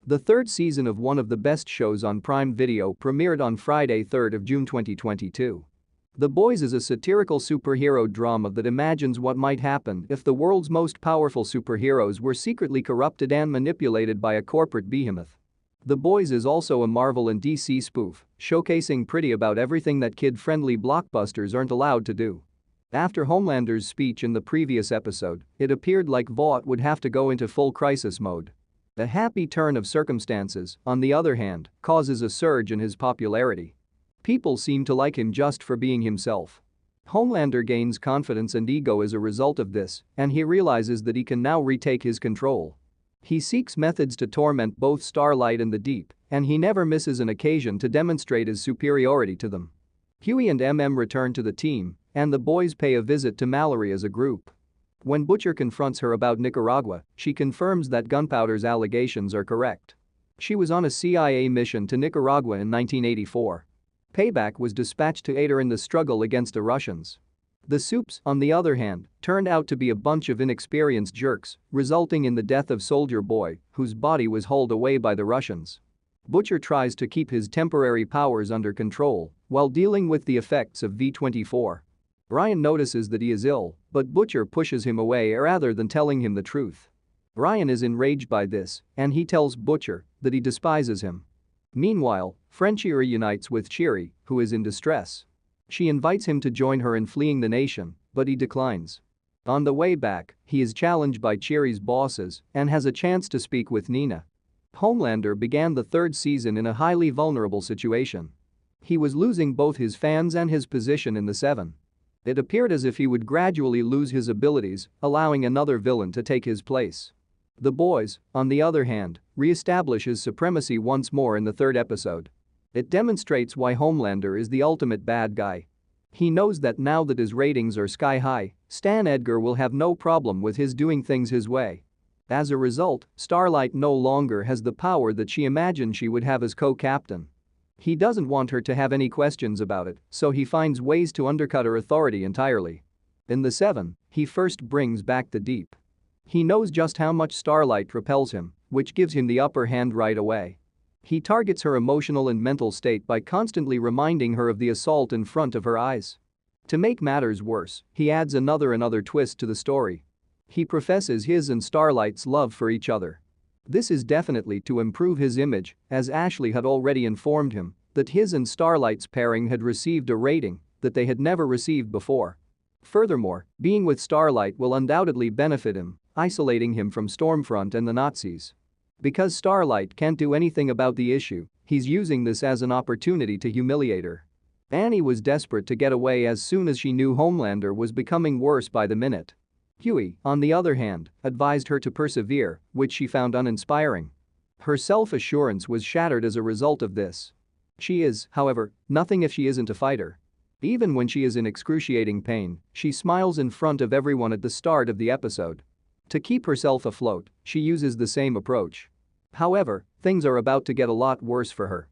The third season of one of the best shows on Prime Video premiered on Friday, 3rd of June 2022. The Boys is a satirical superhero drama that imagines what might happen if the world's most powerful superheroes were secretly corrupted and manipulated by a corporate behemoth. The Boys is also a Marvel and DC spoof, showcasing pretty about everything that kid-friendly blockbusters aren't allowed to do. After Homelander's speech in the previous episode, it appeared like Vought would have to go into full crisis mode. A happy turn of circumstances, on the other hand, causes a surge in his popularity. People seem to like him just for being himself. Homelander gains confidence and ego as a result of this, and he realizes that he can now retake his control. He seeks methods to torment both Starlight and the Deep, and he never misses an occasion to demonstrate his superiority to them. Hughie and MM return to the team, and the Boys pay a visit to Mallory as a group. When Butcher confronts her about Nicaragua, she confirms that Gunpowder's allegations are correct. She was on a CIA mission to Nicaragua in 1984. Payback was dispatched to aid her in the struggle against the Russians. The Supes, on the other hand, turned out to be a bunch of inexperienced jerks, resulting in the death of Soldier Boy, whose body was hauled away by the Russians. Butcher tries to keep his temporary powers under control while dealing with the effects of V-24. Ryan notices that he is ill, but Butcher pushes him away rather than telling him the truth. Ryan is enraged by this, and he tells Butcher that he despises him. Meanwhile, Frenchie reunites with Cheery, who is in distress. She invites him to join her in fleeing the nation, but he declines. On the way back, he is challenged by Cheery's bosses and has a chance to speak with Nina. Homelander began the third season in a highly vulnerable situation. He was losing both his fans and his position in the Seven. It appeared as if he would gradually lose his abilities, allowing another villain to take his place. The Boys, on the other hand, re-establish his supremacy once more in the third episode. It demonstrates why Homelander is the ultimate bad guy. He knows that now that his ratings are sky high, Stan Edgar will have no problem with his doing things his way. As a result, Starlight no longer has the power that she imagined she would have as co-captain. He doesn't want her to have any questions about it, so he finds ways to undercut her authority entirely. In the Seven, he first brings back the Deep. He knows just how much Starlight repels him, which gives him the upper hand right away. He targets her emotional and mental state by constantly reminding her of the assault in front of her eyes. To make matters worse, he adds another twist to the story. He professes his and Starlight's love for each other. This is definitely to improve his image, as Ashley had already informed him that his and Starlight's pairing had received a rating that they had never received before. Furthermore, being with Starlight will undoubtedly benefit him, isolating him from Stormfront and the Nazis. Because Starlight can't do anything about the issue, he's using this as an opportunity to humiliate her. Annie was desperate to get away as soon as she knew Homelander was becoming worse by the minute. Hughie, on the other hand, advised her to persevere, which she found uninspiring. Her self-assurance was shattered as a result of this. She is, however, nothing if she isn't a fighter. Even when she is in excruciating pain, she smiles in front of everyone at the start of the episode. To keep herself afloat, she uses the same approach. However, things are about to get a lot worse for her.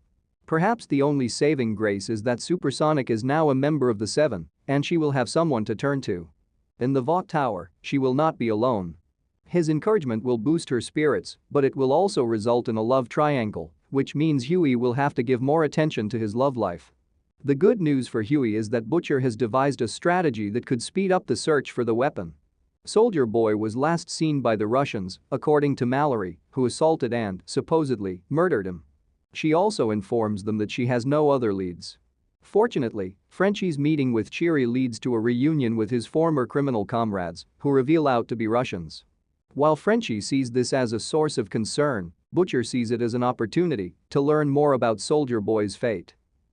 Perhaps the only saving grace is that Supersonic is now a member of the Seven, and she will have someone to turn to. In the Vought Tower, she will not be alone. His encouragement will boost her spirits, but it will also result in a love triangle, which means Hughie will have to give more attention to his love life. The good news for Hughie is that Butcher has devised a strategy that could speed up the search for the weapon. Soldier Boy was last seen by the Russians, according to Mallory, who assaulted and, supposedly, murdered him. She also informs them that she has no other leads. Fortunately, Frenchie's meeting with Cheery leads to a reunion with his former criminal comrades, who reveal out to be Russians. While Frenchie sees this as a source of concern, Butcher sees it as an opportunity to learn more about Soldier Boy's fate.